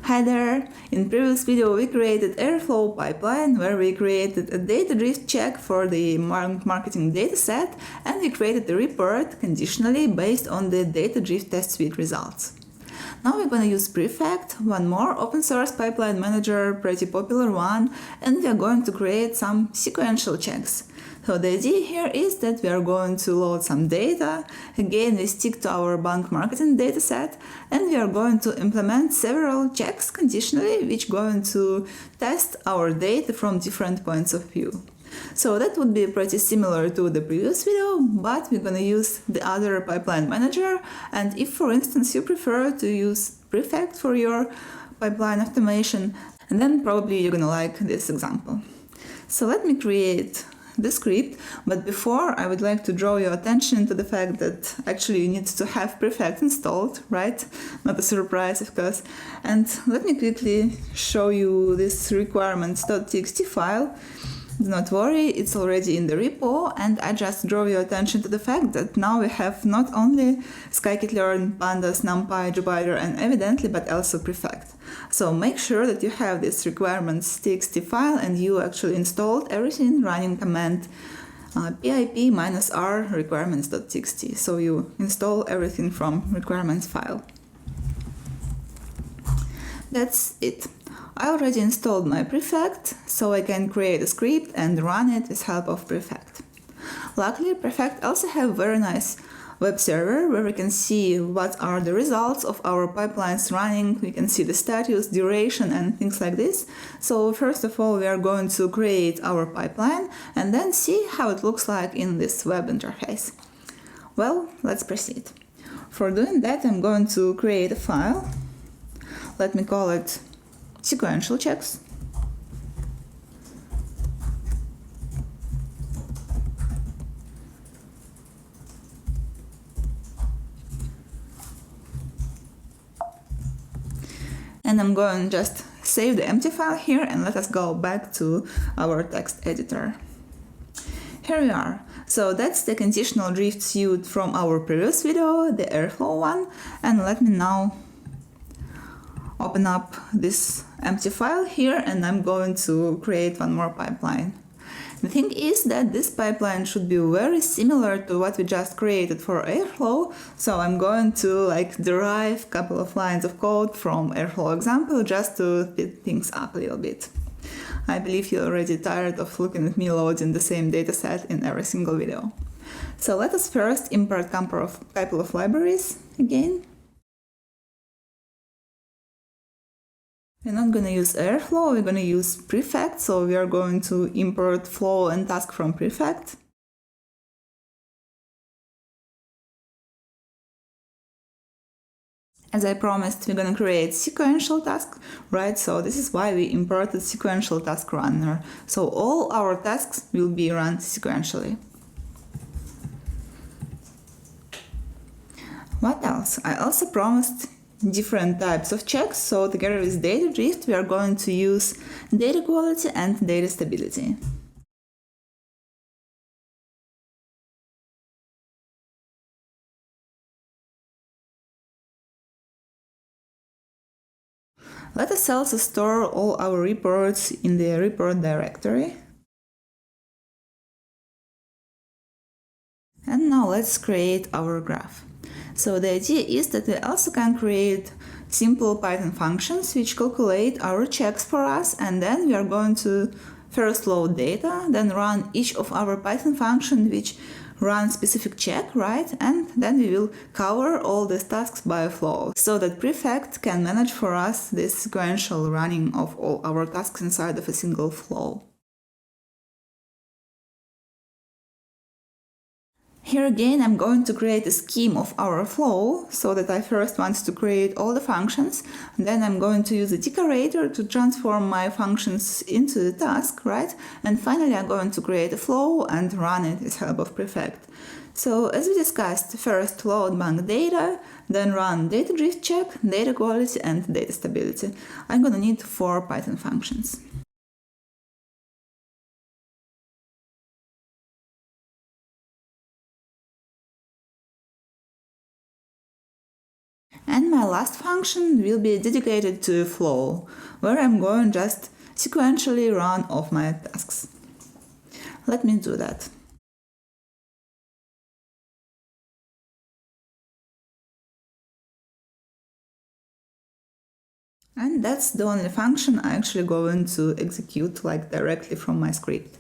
Hi there! In previous video we created Airflow pipeline where we created a data drift check for the marketing dataset and we created a report conditionally based on the data drift test suite results. Now we're going to use Prefect, one more open source pipeline manager, pretty popular one, and we are going to create some sequential checks. So the idea here is that we are going to load some data. Again, we stick to our bank marketing dataset, and we are going to implement several checks conditionally, which are going to test our data from different points of view. So that would be pretty similar to the previous video, but we're going to use the other pipeline manager. And if, for instance, you prefer to use Prefect for your pipeline automation, and then probably you're going to like this example. So let me create the script, but before I would like to draw your attention to the fact that actually you need to have Prefect installed, right? Not a surprise, of course. And let me quickly show you this requirements.txt file. Do not worry, it's already in the repo, and I just draw your attention to the fact that now we have not only scikit-learn, pandas, numpy, jupyter, and evidently, but also Prefect. So make sure that you have this requirements.txt file and you actually installed everything running command pip-r requirements.txt. So you install everything from requirements file. That's it. I already installed my Prefect, so I can create a script and run it with help of Prefect. Luckily, Prefect also have very nice web server where we can see what are the results of our pipelines running. We can see the status, duration, and things like this. So first of all, we are going to create our pipeline and then see how it looks like in this web interface. Well, let's proceed. For doing that, I'm going to create a file. Let me call it sequential checks. And I'm going to just save the empty file here and let us go back to our text editor. Here we are. So that's the conditional drift suite from our previous video, the Airflow one. And let me now open up this empty file here, and I'm going to create one more pipeline. The thing is that this pipeline should be very similar to what we just created for Airflow, so I'm going to derive a couple of lines of code from Airflow example just to speed things up a little bit. I believe you're already tired of looking at me loading the same dataset in every single video. So let us first import a couple of libraries again. We're not going to use Airflow, we're going to use Prefect, so we are going to import flow and task from Prefect. As I promised, we're going to create sequential task, right? So this is why we imported sequential task runner. So all our tasks will be run sequentially. What else? I also promised different types of checks, so together with data drift we are going to use data quality and data stability. Let us also store all our reports in the report directory. And now let's create our graph. So the idea is that we also can create simple Python functions which calculate our checks for us, and then we are going to first load data, then run each of our Python functions which run specific check, right? And then we will cover all these tasks by a flow, so that Prefect can manage for us this sequential running of all our tasks inside of a single flow. Here again, I'm going to create a scheme of our flow, so that I first want to create all the functions, and then I'm going to use a decorator to transform my functions into the task, right? And finally, I'm going to create a flow and run it with help of Prefect. So as we discussed, first load bank data, then run data drift check, data quality, and data stability. I'm going to need 4 Python functions. And my last function will be dedicated to a flow, where I'm going just sequentially run off my tasks. Let me do that. And that's the only function I'm actually going to execute like directly from my script.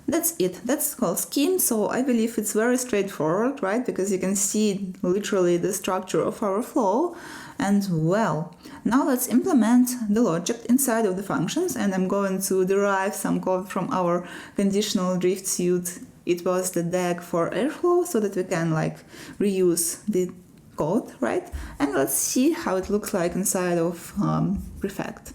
That's it. That's called scheme, so I believe it's very straightforward, right? Because you can see literally the structure of our flow. And well, now let's implement the logic inside of the functions, and I'm going to derive some code from our conditional drift suite. It was the DAG for Airflow, so that we can like reuse the code, right? And let's see how it looks like inside of Prefect.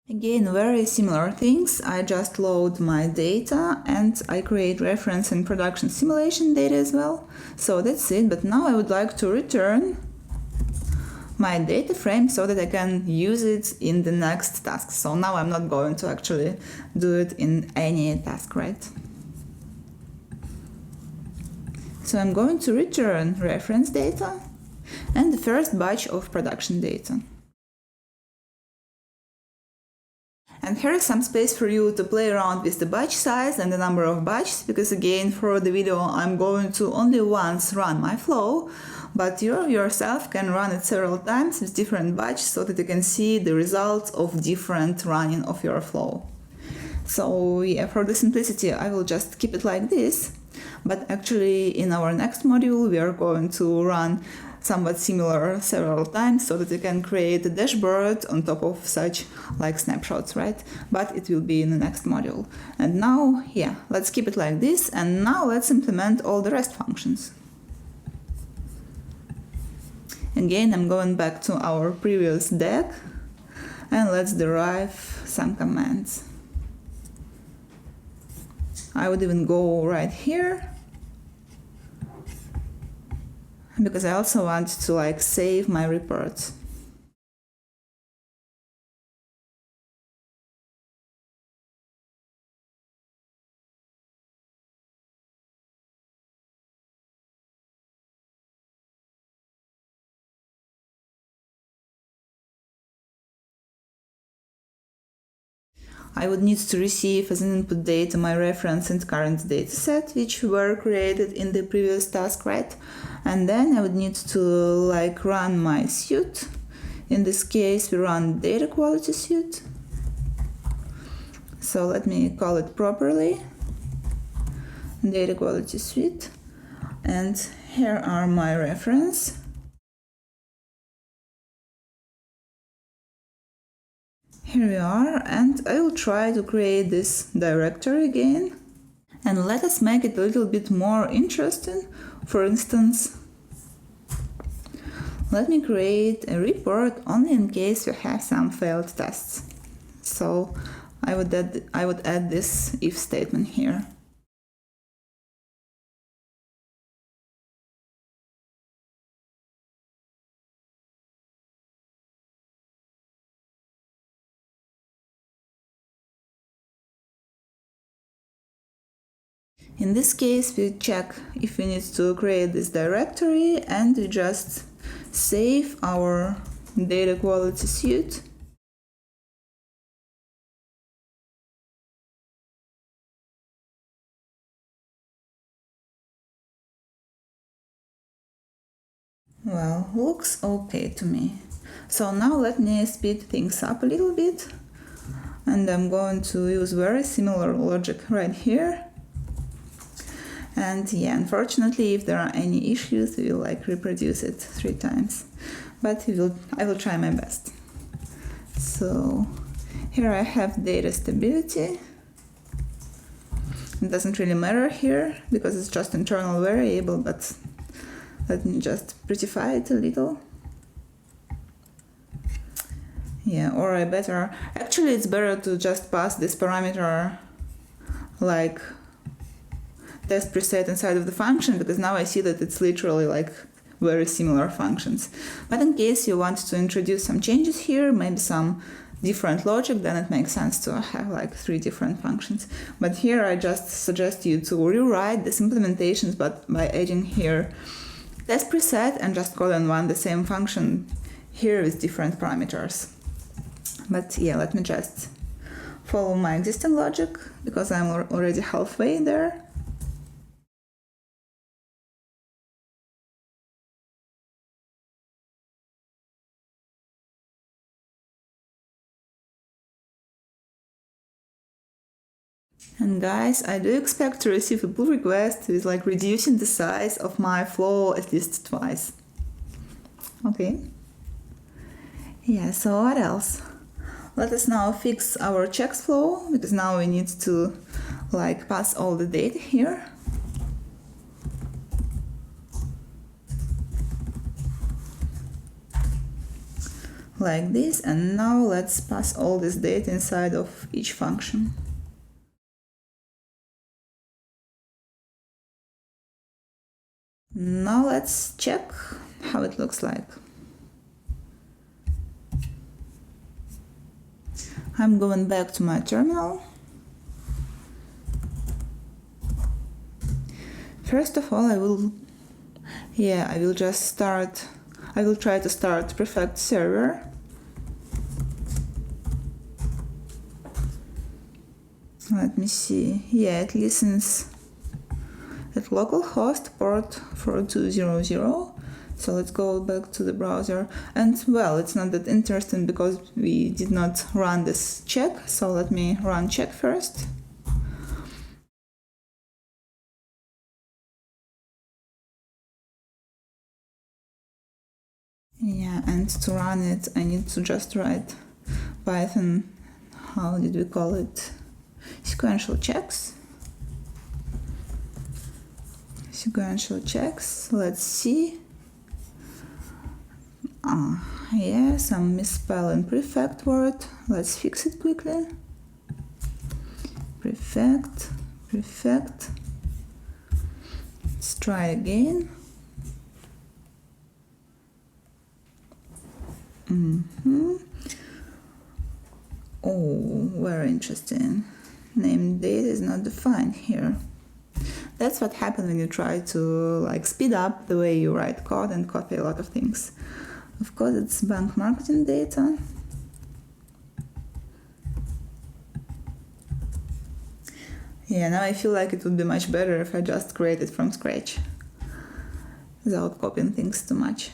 Again, very similar things. I just load my data and I create reference and production simulation data as well. So that's it. But now I would like to return my data frame so that I can use it in the next task. So now I'm not going to actually do it in any task, right? So I'm going to return reference data and the first batch of production data. And here is some space for you to play around with the batch size and the number of batches, because again, for the video, I'm going to only once run my flow, but you yourself can run it several times with different batches so that you can see the results of different running of your flow. So yeah, for the simplicity, I will just keep it like this, but actually in our next module, we are going to run somewhat similar several times so that you can create a dashboard on top of such like snapshots, right? But it will be in the next module. And now, yeah, let's keep it like this. And now let's implement all the rest functions. Again, I'm going back to our previous deck and let's derive some commands. I would even go right here, because I also want to like save my reports. I would need to receive as an input data my reference and current data set, which were created in the previous task, right? And then I would need to like run my suite. In this case, we run data quality suite. So let me call it properly, data quality suite. And here are my reference. Here we are, and I will try to create this directory again. And let us make it a little bit more interesting. For instance, let me create a report only in case we have some failed tests. So I would add this if statement here. In this case, we check if we need to create this directory and we just save our data quality suite. Well, looks okay to me. So now let me speed things up a little bit, and I'm going to use very similar logic right here. And yeah, unfortunately, if there are any issues, we will like reproduce it 3 times, but I will try my best. So here I have data stability. It doesn't really matter here because it's just internal variable, but let me just prettify it a little. Yeah, or actually it's better to just pass this parameter like test preset inside of the function, because now I see that it's literally like very similar functions. But in case you want to introduce some changes here, maybe some different logic, then it makes sense to have like 3 different functions. But here I just suggest you to rewrite these implementations, but by adding here test preset and just call and run the same function here with different parameters. But yeah, let me just follow my existing logic because I'm already halfway there. And guys, I do expect to receive a pull request with like reducing the size of my flow at least twice. Okay. Yeah, so what else? Let us now fix our checks flow, because now we need to like pass all the data here. Like this, and now let's pass all this data inside of each function. Now let's check how it looks like. I'm going back to my terminal. First of all, I will try to start Prefect server. Let me see. Yeah, it listens at localhost port 4200. So let's go back to the browser. And well, it's not that interesting because we did not run this check. So let me run check first. Yeah, and to run it, I need to just write Python, how did we call it? Sequential checks. Sequential checks, let's see. Yeah, some misspelling prefect word. Let's fix it quickly. Prefect. Let's try again. Oh, very interesting. Named data is not defined here. That's what happens when you try to like speed up the way you write code and copy a lot of things. Of course, it's bank marketing data. Yeah, now I feel like it would be much better if I just create it from scratch without copying things too much.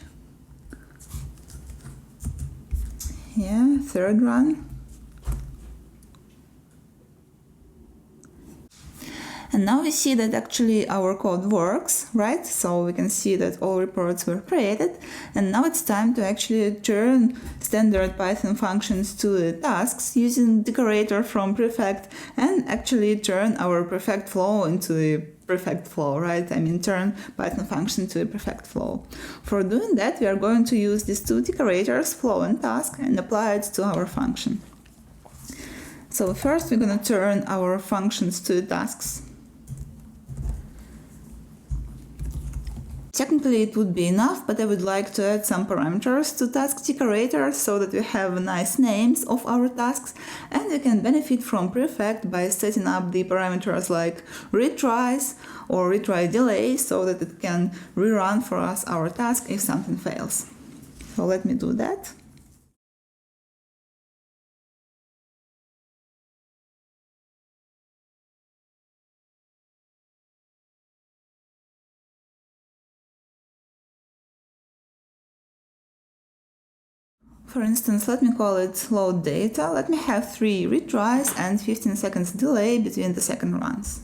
Yeah, third run. And now we see that actually our code works, right? So we can see that all reports were created. And now it's time to actually turn standard Python functions to tasks using decorator from Prefect and actually turn our Prefect flow into the Prefect flow, right? I mean, turn Python function to a Prefect flow. For doing that, we are going to use these 2 decorators, flow and task, and apply it to our function. So first we're going to turn our functions to tasks. Technically it would be enough, but I would like to add some parameters to task decorator so that we have nice names of our tasks, and we can benefit from Prefect by setting up the parameters like retries or retry delay so that it can rerun for us our task if something fails. So let me do that. For instance, let me call it load data. Let me have 3 retries and 15 seconds delay between the second runs.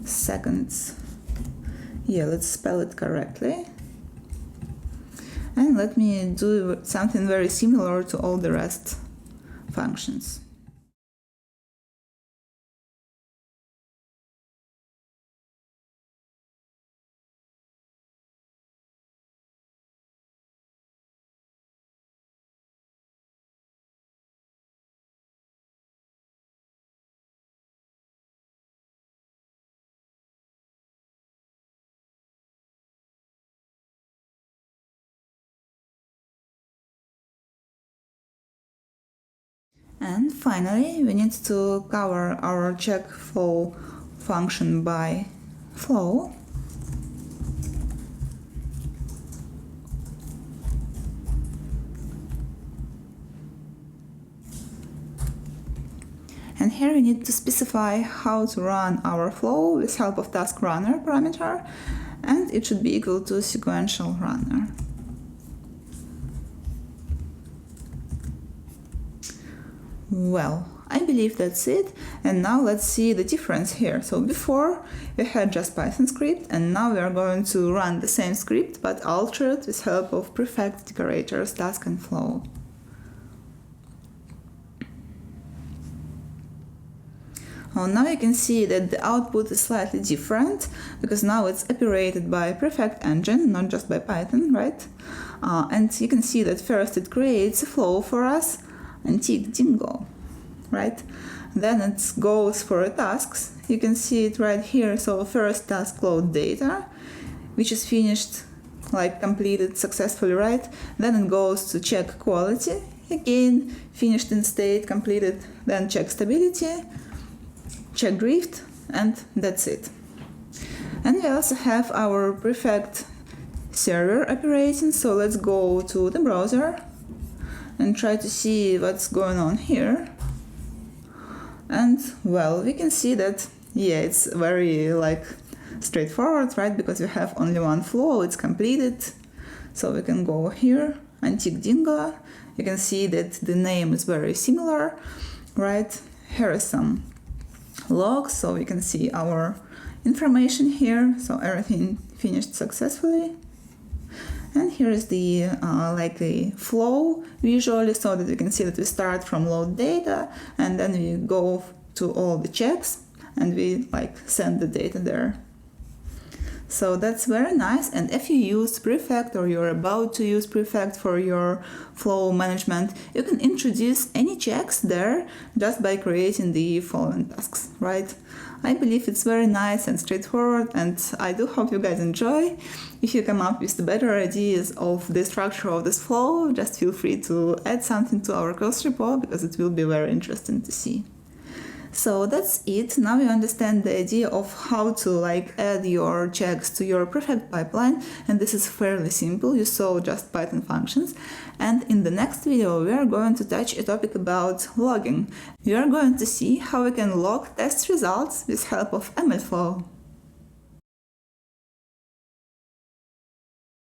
Seconds. Yeah, let's spell it correctly. And let me do something very similar to all the rest functions. And finally, we need to cover our check flow function by flow. And here we need to specify how to run our flow with help of task runner parameter, and it should be equal to sequential runner. Well, I believe that's it, and now let's see the difference here. So before we had just Python script, and now we are going to run the same script but altered with help of Prefect decorators, task and flow. Well, now you can see that the output is slightly different, because now it's operated by Prefect engine, not just by Python, right? And you can see that first it creates a flow for us, and tick dingo, right? Then it goes for tasks. You can see it right here. So first task load data, which is finished, like completed successfully, right? Then it goes to check quality, again finished in state, completed, then check stability, check drift, and that's it. And we also have our Prefect server operating, so let's go to the browser and try to see what's going on here. And well, we can see that, yeah, it's very straightforward, right? Because we have only one flow, it's completed. So we can go here and tick dingo. You can see that the name is very similar, right? Here is some logs, so we can see our information here. So everything finished successfully. And here is the a flow visually, so that you can see that we start from load data, and then we go to all the checks, and we send the data there. So that's very nice. And if you use Prefect, or you're about to use Prefect for your flow management, you can introduce any checks there just by creating the following tasks, right? I believe it's very nice and straightforward, and I do hope you guys enjoy. If you come up with better ideas of the structure of this flow, just feel free to add something to our course repo, because it will be very interesting to see. So that's it. Now you understand the idea of how to add your checks to your Prefect pipeline, and this is fairly simple. You saw just Python functions, and in the next video we are going to touch a topic about logging. We are going to see how we can log test results with help of MLflow.